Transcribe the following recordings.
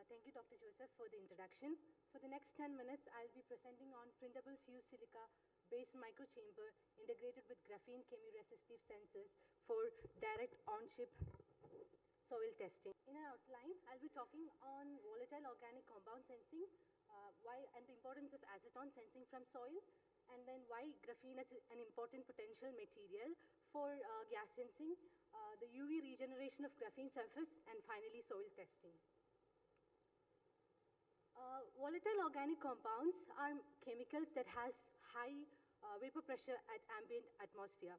Thank you, Dr. Joseph, for the introduction. For the next 10 minutes, I'll be presenting on printable fused silica-based microchamber integrated with graphene chemi-resistive sensors for direct on-chip soil testing. In an outline, I'll be talking on volatile organic compound sensing, and the importance of acetone sensing from soil, and then why graphene is an important potential material for gas sensing, the UV regeneration of graphene surface, and finally soil testing. Volatile organic compounds are chemicals that has high vapor pressure at ambient atmosphere.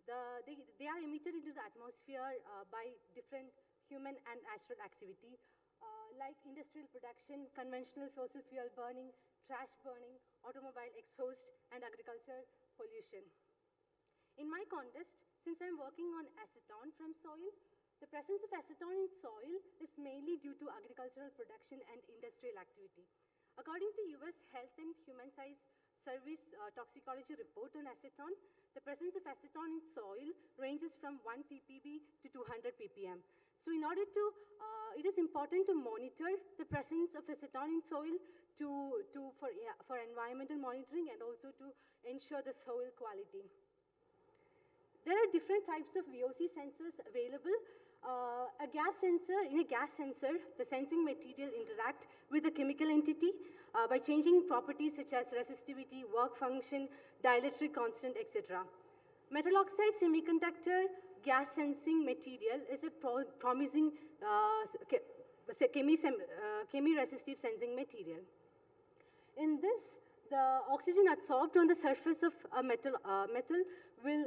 They are emitted into the atmosphere by different human and natural activity, like industrial production, conventional fossil fuel burning, trash burning, automobile exhaust, and agriculture pollution. In my contest, since I'm working on acetone from soil, the presence of acetone in soil is mainly due to agricultural production and industrial activity. According to US Health and Human Service toxicology report on acetone, the presence of acetone in soil ranges from 1 ppb to 200 ppm. So in order to, it is important to monitor the presence of acetone in soil for environmental monitoring and also to ensure the soil quality. There are different types of VOC sensors available. In a gas sensor, the sensing material interact with the chemical entity by changing properties such as resistivity, work function, dielectric constant, etc. Metal oxide semiconductor gas sensing material is a promising chemi-resistive sensing material. In this, the oxygen adsorbed on the surface of a metal will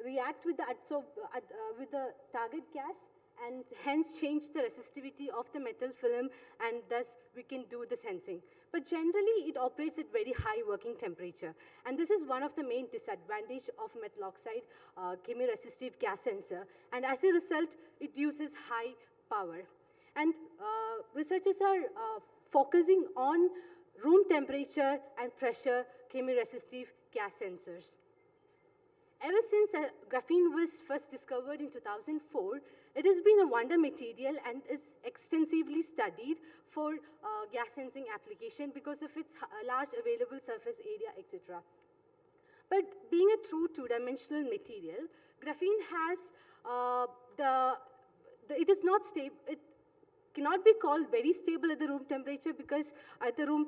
react with the target gas and hence change the resistivity of the metal film, and thus we can do the sensing. But generally, it operates at very high working temperature. And this is one of the main disadvantages of metal oxide chemi-resistive gas sensor. And as a result, it uses high power. And researchers are focusing on room temperature and pressure chemi-resistive gas sensors. Ever since graphene was first discovered in 2004, it has been a wonder material and is extensively studied for gas sensing application because of its large available surface area, etc. But being a true two-dimensional material, graphene has it is not stable. It cannot be called very stable at the room temperature because at the room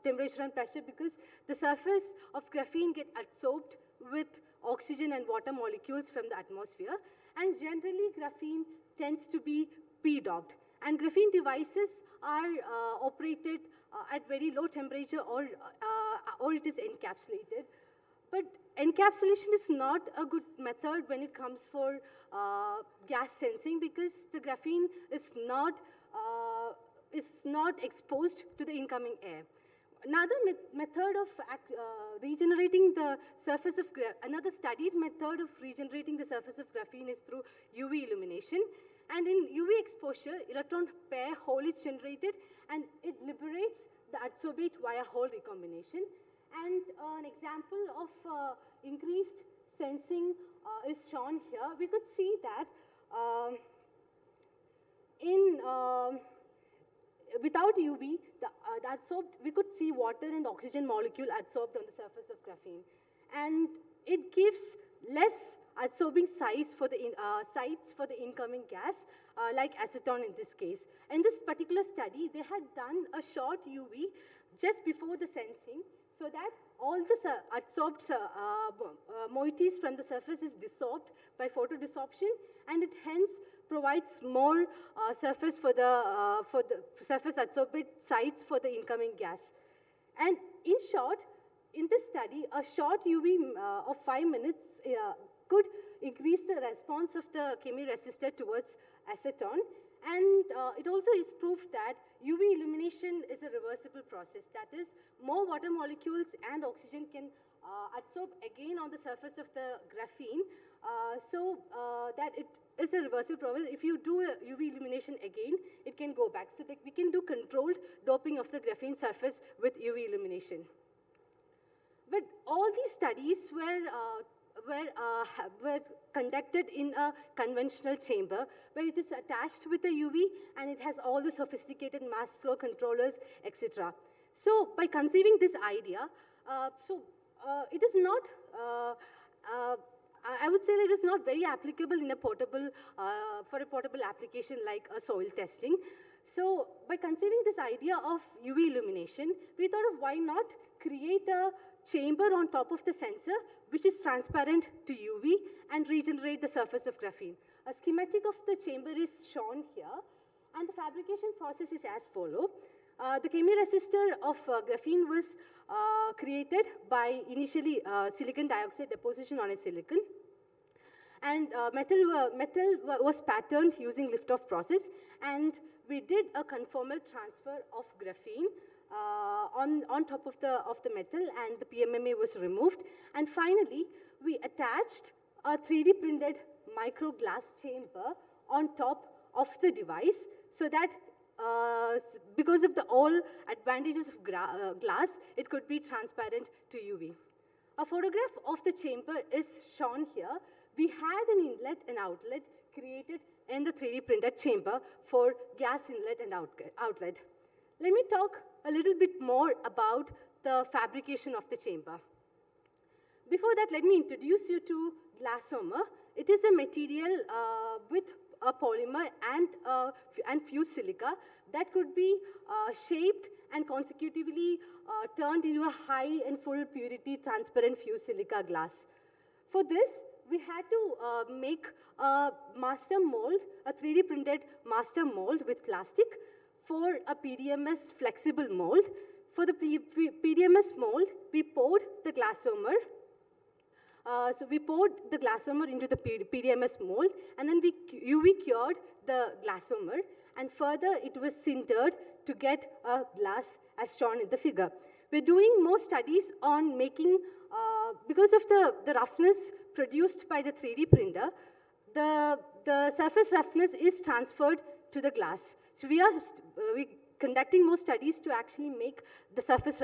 temperature and pressure because the surface of graphene get adsorbed with oxygen and water molecules from the atmosphere, and generally graphene tends to be p-doped. And graphene devices are operated at very low temperature or it is encapsulated. But encapsulation is not a good method when it comes for gas sensing because the graphene is not exposed to the incoming air. Another method of regenerating the surface of another studied method of regenerating the surface of graphene is through UV illumination. And in UV exposure, electron pair hole is generated, and it liberates the adsorbate via hole recombination. And an example of increased sensing is shown here. We could see that without UV, we could see water and oxygen molecule adsorbed on the surface of graphene. And it gives less adsorbing sites for the incoming gas, like acetone in this case. In this particular study, they had done a short UV just before the sensing so that all the adsorbed moieties from the surface is desorbed by photodesorption, and it hence provides more surface for the surface adsorbate sites for the incoming gas. And in short, in this study, a short UV of 5 minutes could increase the response of the chemiresistor towards acetone. And it also is proof that UV illumination is a reversible process. That is, more water molecules and oxygen can adsorb again on the surface of the graphene, so that it is a reversible process. If you do a UV illumination again, it can go back. So that we can do controlled doping of the graphene surface with UV illumination. But all these studies were were conducted in a conventional chamber where it is attached with a UV and it has all the sophisticated mass flow controllers, etc. So by conceiving this idea, it is not, I would say that it is not very applicable in a portable, for a portable application like a soil testing. So by conceiving this idea of UV illumination, we thought of why not create a chamber on top of the sensor which is transparent to UV and regenerate the surface of graphene. A schematic of the chamber is shown here, and the fabrication process is as follows. The chemiresistor of graphene was created by initially silicon dioxide deposition on a silicon. And metal was patterned using lift-off process, and we did a conformal transfer of graphene on top of the metal, and the PMMA was removed. And finally, we attached a 3D printed micro glass chamber on top of the device, so that because of all advantages of glass, it could be transparent to UV. A photograph of the chamber is shown here. We had an inlet and outlet created in the 3D printed chamber for gas inlet and outlet. Let me talk a little bit more about the fabrication of the chamber. Before that, let me introduce you to glassomer. It is a material with a polymer and fused silica that could be shaped and consecutively turned into a high and full purity transparent fused silica glass. For this, we had to make a master mold, a 3D printed master mold with plastic for a PDMS flexible mold. For the PDMS mold, we poured the glassomer. So we poured the glassomer into the PDMS mold, and then we UV cured the glassomer, and further it was sintered to get a glass as shown in the figure. We're doing more studies on making, because of the roughness produced by the 3D printer, the surface roughness is transferred to the glass. So we are conducting more studies to actually make the surface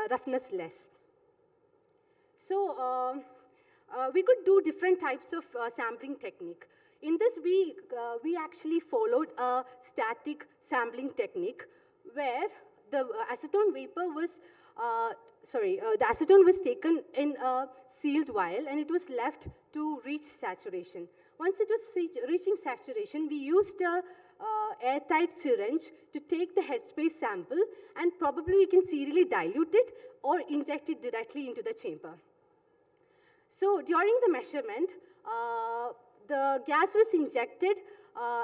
roughness less. So we could do different types of sampling technique. In this, we actually followed a static sampling technique where the acetone vapor was, the acetone was taken in a sealed vial and it was left to reach saturation. Once it was reaching saturation, we used a airtight syringe to take the headspace sample, and probably we can serially dilute it or inject it directly into the chamber. So during the measurement, the gas was injected,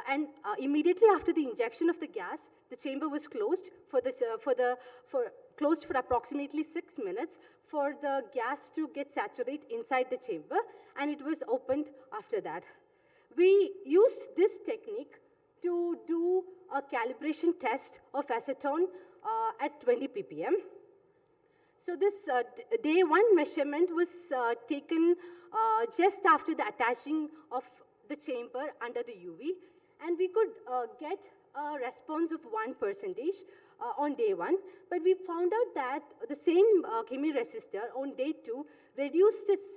and immediately after the injection of the gas, the chamber was closed closed for approximately 6 minutes for the gas to get saturated inside the chamber, and it was opened after that. We used this technique to do a calibration test of acetone at 20 ppm. So this day one measurement was taken just after the attaching of the chamber under the UV, and we could get a response of 1% on day one, but we found out that the same chemiresistor on day two reduced its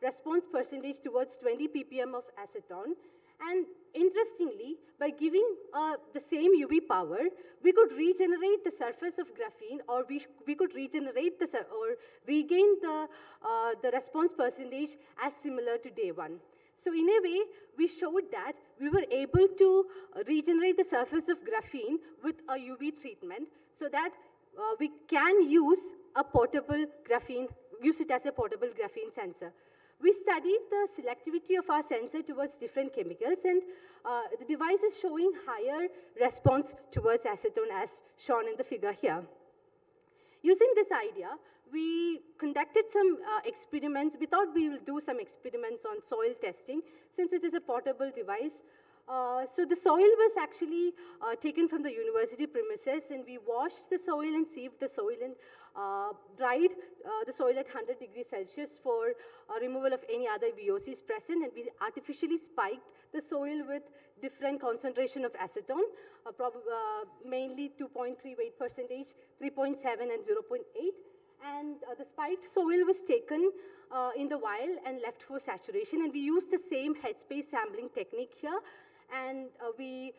response percentage towards 20 ppm of acetone. And interestingly, by giving the same UV power, we could regenerate the surface of graphene, or we could regenerate or regain the response percentage as similar to day one. So in a way, we showed that we were able to regenerate the surface of graphene with a UV treatment, so that we can use a portable graphene, use it as a portable graphene sensor. We studied the selectivity of our sensor towards different chemicals, and the device is showing higher response towards acetone as shown in the figure here. Using this idea, we conducted some experiments. We thought we will do some experiments on soil testing since it is a portable device. So the soil was actually taken from the university premises, and we washed the soil and sieved the soil and dried the soil at 100 degrees Celsius for removal of any other VOCs present, and we artificially spiked the soil with different concentration of acetone, mainly 2.3 weight percentage, 3.7 and 0.8. And the spiked soil was taken in the vial and left for saturation. And we used the same headspace sampling technique here. And we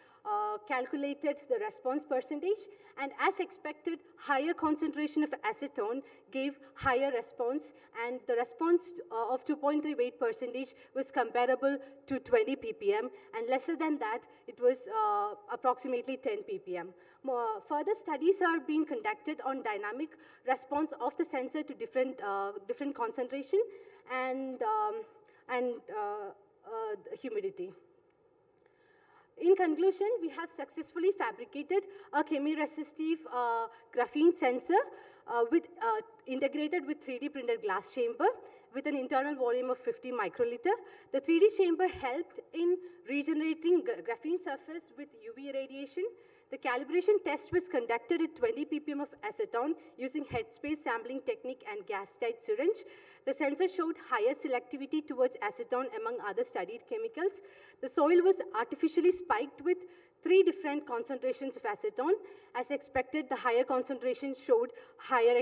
calculated the response percentage. And as expected, higher concentration of acetone gave higher response. And the response of 2.3 weight percentage was comparable to 20 ppm. And lesser than that, it was approximately 10 ppm. Further studies are being conducted on dynamic response of the sensor to different concentration and humidity. In conclusion, we have successfully fabricated a chemi-resistive graphene sensor integrated with 3D printed glass chamber with an internal volume of 50 microliter. The 3D chamber helped in regenerating graphene surface with UV radiation. The calibration test was conducted at 20 ppm of acetone using headspace sampling technique and gas-tight syringe. The sensor showed higher selectivity towards acetone among other studied chemicals. The soil was artificially spiked with 3 different concentrations of acetone. As expected, the higher concentration showed higher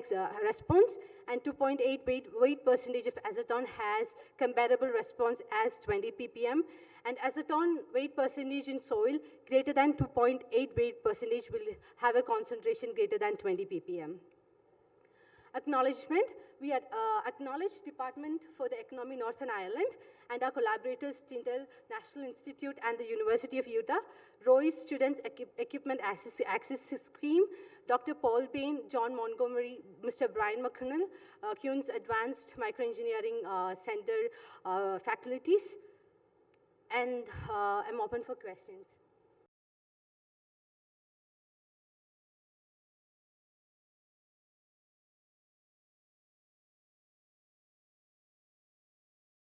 response, and 2.8 weight percentage of acetone has comparable response as 20 ppm. And acetone weight percentage in soil greater than 2.8 weight percentage will have a concentration greater than 20 ppm. Acknowledgement. We acknowledge Department for the Economy Northern Ireland and our collaborators, Tyndall National Institute and the University of Utah, Roy's Students Equipment Access Scheme, Dr. Paul Payne, John Montgomery, Mr. Brian McConnell, Queen's Advanced Microengineering Center faculties, and I'm open for questions.